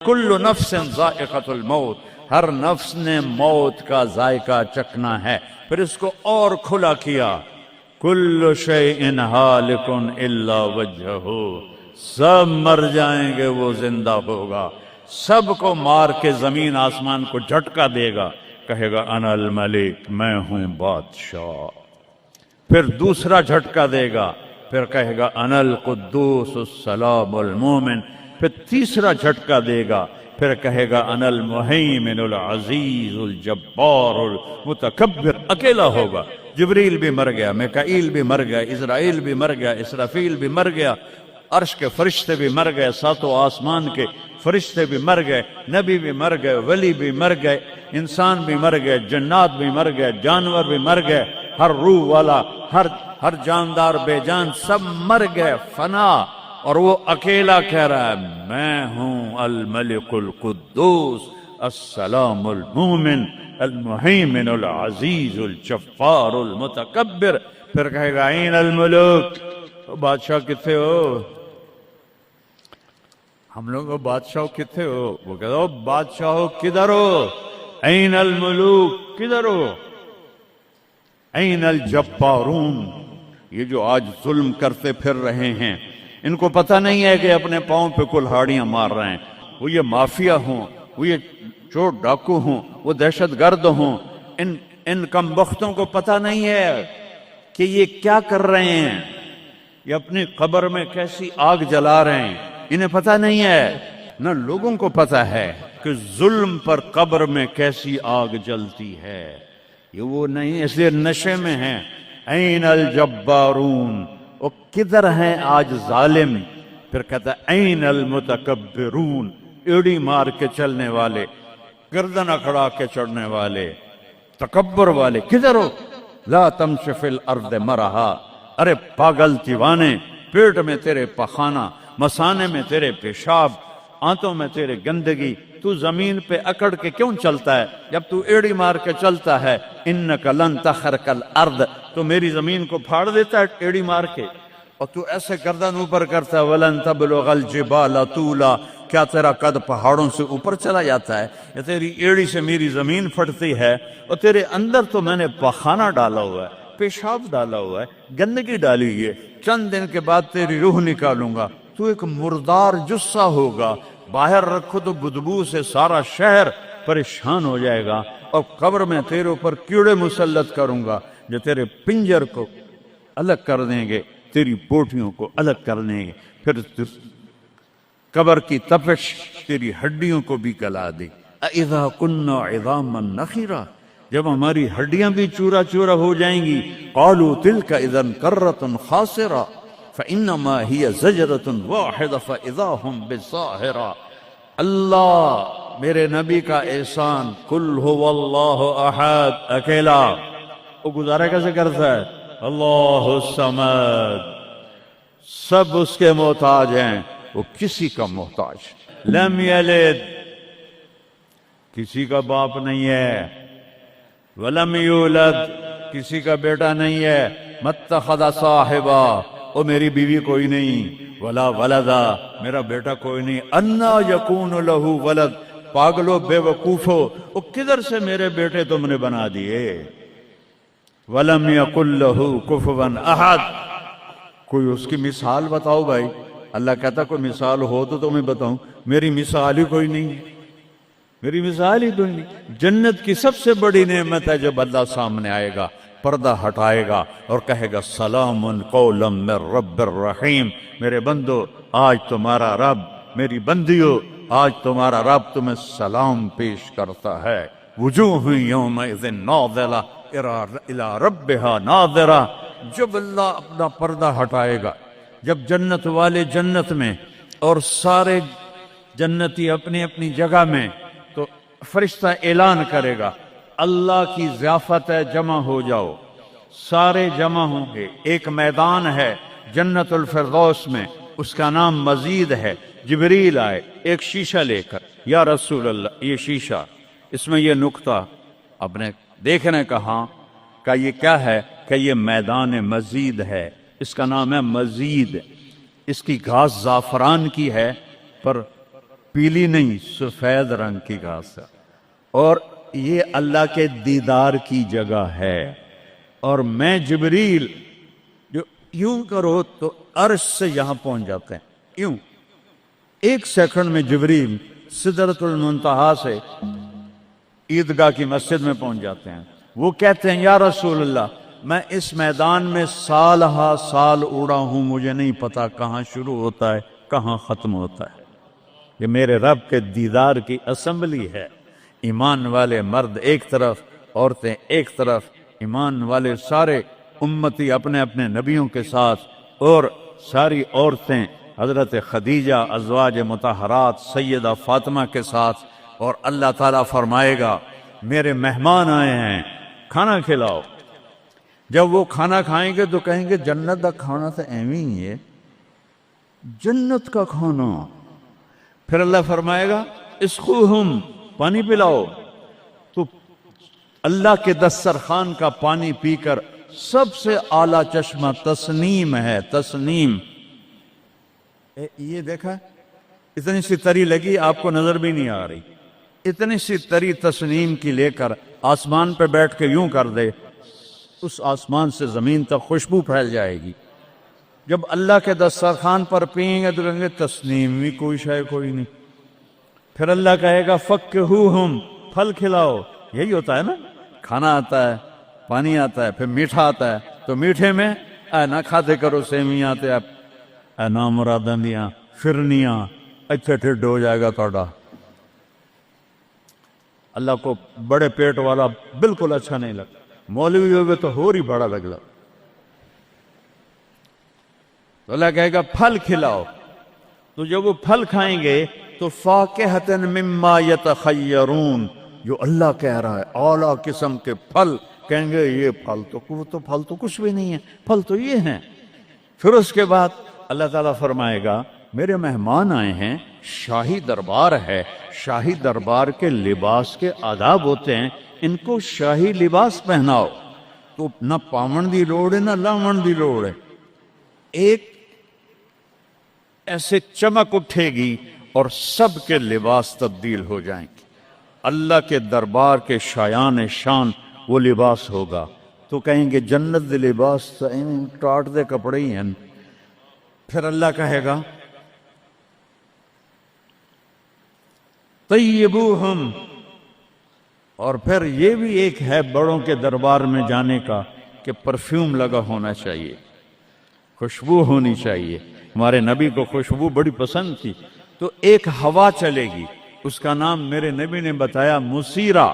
کل نفس ذائقۃ الموت، ہر نفس نے موت کا ذائقہ چکھنا ہے۔ پھر اس کو اور کھلا کیا، کل شیء ہالک الا وجہہ، سب مر جائیں گے وہ زندہ ہوگا، سب کو مار کے زمین آسمان کو جھٹکا دے گا، کہے گا انا الملک، میں ہوں بادشاہ۔ پھر دوسرا جھٹکا دے گا، پھر کہے گا انا القدوس السلام المومن۔ پھر تیسرا جھٹکا دے گا، پھر کہے گا انا المہیمن العزیز الجبار المتکبر۔ اکیلا ہوگا، جبریل بھی مر گیا، میکائیل بھی مر گیا، اسرائیل بھی مر گیا، اسرافیل بھی مر گیا، عرش کے فرشتے بھی مر گئے، ساتوں آسمان کے فرشتے بھی مر گئے، نبی بھی مر گئے، ولی بھی مر گئے، انسان بھی مر گئے، جنات بھی مر گئے، جانور بھی مر گئے، ہر روح والا، ہر جاندار بے جان سب مر گئے، فنا۔ اور وہ اکیلا کہہ رہا ہے میں ہوں الملک القدوس السلام المومن المہیمن العزیز الجبار المتکبر۔ پھر کہے گا این الملوک، بادشاہ کتنے ہو؟ ہم لوگ بادشاہ کتنے ہو؟ وہ کہتا ہو بادشاہ ہو کدھر ہو؟ این الملوک، کدھر ہو؟ این الجبارون، یہ جو آج ظلم کرتے پھر رہے ہیں، ان کو پتہ نہیں ہے کہ اپنے پاؤں پہ کلہاڑیاں مار رہے ہیں۔ وہ یہ مافیا ہوں، وہ یہ چور ڈاکو ہوں، وہ دہشت گرد ہوں، ان کم بختوں کو پتہ نہیں ہے کہ یہ کیا کر رہے ہیں، یہ اپنی قبر میں کیسی آگ جلا رہے ہیں، انہیں پتہ نہیں ہے۔ نہ لوگوں کو پتہ ہے کہ ظلم پر قبر میں کیسی آگ جلتی ہے، یہ وہ نہیں، اس لیے نشے میں ہیں۔ این الجبارون، وہ کدھر ہیں آج ظالم؟ پھر کہتا ہے این المتکبرون، ایڑی مار کے چلنے والے، گردن اکھڑا کے چڑھنے والے، تکبر والے، کدھر ہو؟ لا تمشی فی الارض مرحا، ارے پاگل دیوانے، پیٹ میں تیرے پخانہ، مثانے میں تیرے پیشاب، آنتوں میں تیرے گندگی، تو زمین پہ اکڑ کے کیوں چلتا ہے؟ جب تو ایڑی مار کے چلتا ہے انک لن تخرق الارض، تو میری زمین کو پھاڑ دیتا ہے ایڑی مار کے، اور تو ایسے گردن اوپر کرتا ہے ولن تبلغ الجبال طولا، کیا تیرا قد پہاڑوں سے اوپر چلا جاتا ہے؟ یا تیری ایڑی سے میری زمین پھٹتی ہے، اور تیرے اندر تو میں نے پخانہ ڈالا ہوا ہے، پیشاب ڈالا ہوا ہے، گندگی ڈالی ہوئی ہے، چند دن کے بعد تیری روح نکالوں گا، تو ایک مردار جثہ ہوگا، باہر رکھو تو بدبو سے سارا شہر پریشان ہو جائے گا، اور قبر میں تیرے اوپر کیڑے مسلط کروں گا جو تیرے پنجر کو الگ کر دیں گے، تیری بوٹیوں کو الگ کر دیں گے، پھر قبر کی تپش تیری ہڈیوں کو بھی گلا دے۔ اذا كنا عظاما نخرا، جب ہماری ہڈیاں بھی چورا چورا ہو جائیں گی، قالوا تلك اذا كرة خاسرة فانما هي زجرة واحدة فاذا هم بالساهرة۔ اللہ میرے نبی کا احسان، قل هو اللہ احد، اکیلا، وہ گزارا کیسے کرتا ہے؟ اللہ الصمد، سب اس کے محتاج ہیں، وہ کسی کا محتاج، لم یلد، کسی کا باپ نہیں ہے، ولم یولد، کسی کا بیٹا نہیں ہے، متخذ صاحبہ، وہ میری بیوی کوئی نہیں، ولا ولدا، میرا بیٹا کوئی نہیں، انا یکون لہ ولد، پاگلو بے وقوفو، وہ کدھر سے میرے بیٹے تم نے بنا دیے، ولم یکن لہ کفوا احد، کوئی اس کی مثال بتاؤ بھائی۔ اللہ کہتا کوئی مثال ہو تو تمہیں بتاؤں، میری مثال ہی کوئی نہیں، میری مثال ہی کوئی نہیں۔ جنت کی سب سے بڑی نعمت ہے جب اللہ سامنے آئے گا، پردہ ہٹائے گا اور کہے گا سلام قولا من رب الرحیم، میرے بندو آج تمہارا رب، میری بندیو آج تمہارا رب تمہیں سلام پیش کرتا ہے۔ وجوہ یومئذ ناظرہ الی ربہا ناظرہ، جب اللہ اپنا پردہ ہٹائے گا، جب جنت والے جنت میں اور سارے جنتی اپنی اپنی جگہ میں، تو فرشتہ اعلان کرے گا اللہ کی ضیافت ہے، جمع ہو جاؤ، سارے جمع ہوں گے، ایک میدان ہے جنت الفردوس میں، اس کا نام مزید ہے، جبریل آئے ایک شیشہ لے کر، یا رسول اللہ یہ شیشہ، اس میں یہ نقطہ اپنے دیکھنے کا، ہاں کہ یہ کیا ہے، کہ یہ میدان مزید ہے، اس کا نام ہے مزید، اس کی گھاس زعفران کی ہے، پر پیلی نہیں، سفید رنگ کی گھاس ہے، اور یہ اللہ کے دیدار کی جگہ ہے۔ اور میں جبریل جو یوں کرو تو عرش سے یہاں پہنچ جاتے ہیں، یوں 1 سیکنڈ میں جبریل سدرۃ المنتہا سے عیدگاہ کی مسجد میں پہنچ جاتے ہیں۔ وہ کہتے ہیں یا رسول اللہ، میں اس میدان میں سال ہا سال اڑا ہوں، مجھے نہیں پتا کہاں شروع ہوتا ہے کہاں ختم ہوتا ہے۔ یہ میرے رب کے دیدار کی اسمبلی ہے، ایمان والے مرد ایک طرف، عورتیں ایک طرف، ایمان والے سارے امتی اپنے اپنے نبیوں کے ساتھ، اور ساری عورتیں حضرت خدیجہ ازواج مطہرات سیدہ فاطمہ کے ساتھ۔ اور اللہ تعالیٰ فرمائے گا میرے مہمان آئے ہیں، کھانا کھلاؤ۔ جب وہ کھانا کھائیں گے تو کہیں گے جنت کا کھانا تو ایویں ہی ہے، جنت کا کھانا۔ پھر اللہ فرمائے گا اسقوہم، پانی پلاؤ۔ تو اللہ کے دسترخوان کا پانی پی کر سب سے اعلیٰ چشمہ تسنیم ہے، تسنیم۔ یہ دیکھا اتنی سی تری لگی، آپ کو نظر بھی نہیں آ رہی، اتنی سی تری تسنیم کی لے کر آسمان پہ بیٹھ کے یوں کر دے، اس آسمان سے زمین تک خوشبو پھیل جائے گی۔ جب اللہ کے دسترخوان پر پئیں گے تو کہیں گے تسنیم بھی کوئی شے کوئی نہیں۔ پھر اللہ کہے گا فکہوہم، پھل کھلاؤ۔ یہی ہوتا ہے نا، کھانا آتا ہے، پانی آتا ہے، پھر میٹھا آتا ہے، تو میٹھے میں اے نہ کھاتے کرو سیویاں تے اے نامراداں دیاں فرنیاں، اچھا ٹھڈ ہو جائے گا توڑا۔ اللہ کو بڑے پیٹ والا بالکل اچھا نہیں لگتا، مولوی ہوگے تو اور ہی بڑا لگتا۔ تو اللہ کہے گا پھل کھلاؤ۔ تو جب وہ پھل کھائیں گے تو فاکہۃ مما یتخیرون، جو اللہ کہہ رہا ہے اعلیٰ قسم کے پھل، کہیں گے یہ پھل تو کچھ بھی نہیں ہے، پھل تو یہ ہیں۔ پھر اس کے بعد اللہ تعالیٰ فرمائے گا میرے مہمان آئے ہیں، شاہی دربار ہے، شاہی دربار کے لباس کے آداب ہوتے ہیں، ان کو شاہی لباس پہناؤ۔ تو نہ پاون دی لوڑ ہے نہ لاون دی لوڑ ہے، ایک ایسے چمک اٹھے گی اور سب کے لباس تبدیل ہو جائیں گے۔ اللہ کے دربار کے شایان شان وہ لباس ہوگا، تو کہیں گے جنت دے لباس ٹاٹ دے کپڑے ہی ہیں۔ پھر اللہ کہے گا طیبوہم، اور پھر یہ بھی ایک ہے بڑوں کے دربار میں جانے کا کہ پرفیوم لگا ہونا چاہیے، خوشبو ہونی چاہیے۔ ہمارے نبی کو خوشبو بڑی پسند تھی، تو ایک ہوا چلے گی، اس کا نام میرے نبی نے بتایا مسیرہ۔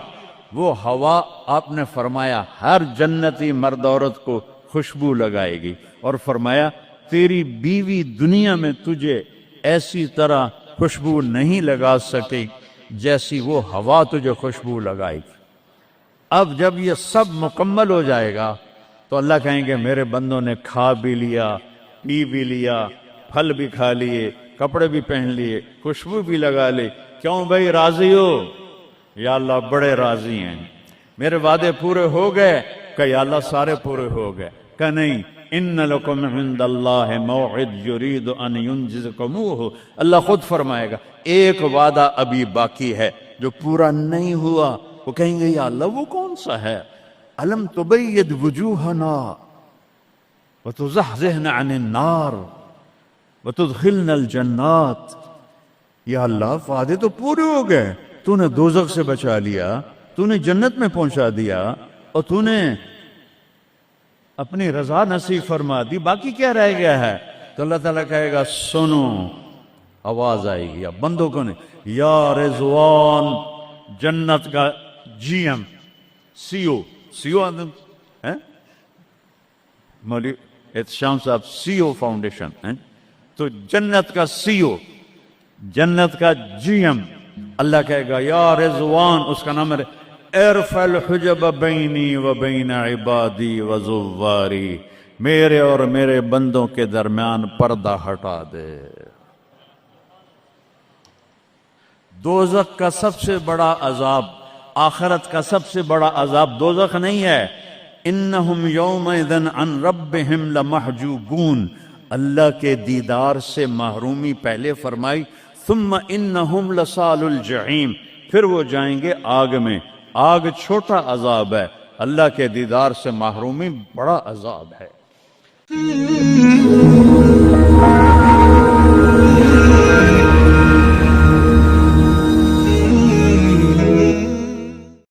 وہ ہوا آپ نے فرمایا ہر جنتی مرد عورت کو خوشبو لگائے گی، اور فرمایا تیری بیوی دنیا میں تجھے ایسی طرح خوشبو نہیں لگا سکے جیسی وہ ہوا تجھے خوشبو لگائے گی۔ اب جب یہ سب مکمل ہو جائے گا تو اللہ کہیں گے میرے بندوں نے کھا بھی لیا، پی بھی لیا، پھل بھی کھا لیے، کپڑے بھی پہن لیے، خوشبو بھی لگا لی، کیوں بھائی راضی ہو؟ یا اللہ بڑے راضی ہیں، میرے وعدے پورے ہو گئے؟ کہ یا اللہ سارے پورے ہو گئے؟ کہ نہیں، ان لکم عند اللہ موعد یرید ان ینجزکموہ، اللہ خود فرمائے گا ایک وعدہ ابھی باقی ہے جو پورا نہیں ہوا۔ وہ کہیں گے یا اللہ وہ کون سا ہے؟ الم تبید وجوہنا وتزحزحنا عن النار وتدخلنا الجنات۔ یا اللہ وعدے تو پورے ہو گئے، تو نے دوزخ سے بچا لیا، تو نے جنت میں پہنچا دیا، اور تو نے اپنی رضا نصیب فرما دی، باقی کیا رہ گیا ہے؟ تو اللہ تعالیٰ کہے گا سنو، آواز آئے گی، اب بندوں کو نہیں، یا رضوان، جنت کا جی ایم سی او آدم ہے مولوی احتشام صاحب، سی او فاؤنڈیشن ہے، تو جنت کا سی او، جنت کا جی ایم، اللہ کہے گا یا رضوان، اس کا نام ہے ارفع الحجب بینی و بین عبادی و زواری، میرے اور میرے بندوں کے درمیان پردہ ہٹا دے۔ دوزخ کا سب سے بڑا عذاب، آخرت کا سب سے بڑا عذاب دوزخ نہیں ہے، انہم یومئذ عن ربہم لمحجوبون، اللہ کے دیدار سے محرومی پہلے فرمائی، ثم انہم لصال الجحیم، پھر وہ جائیں گے آگ میں۔ آگ چھوٹا عذاب ہے، اللہ کے دیدار سے محرومی بڑا عذاب ہے۔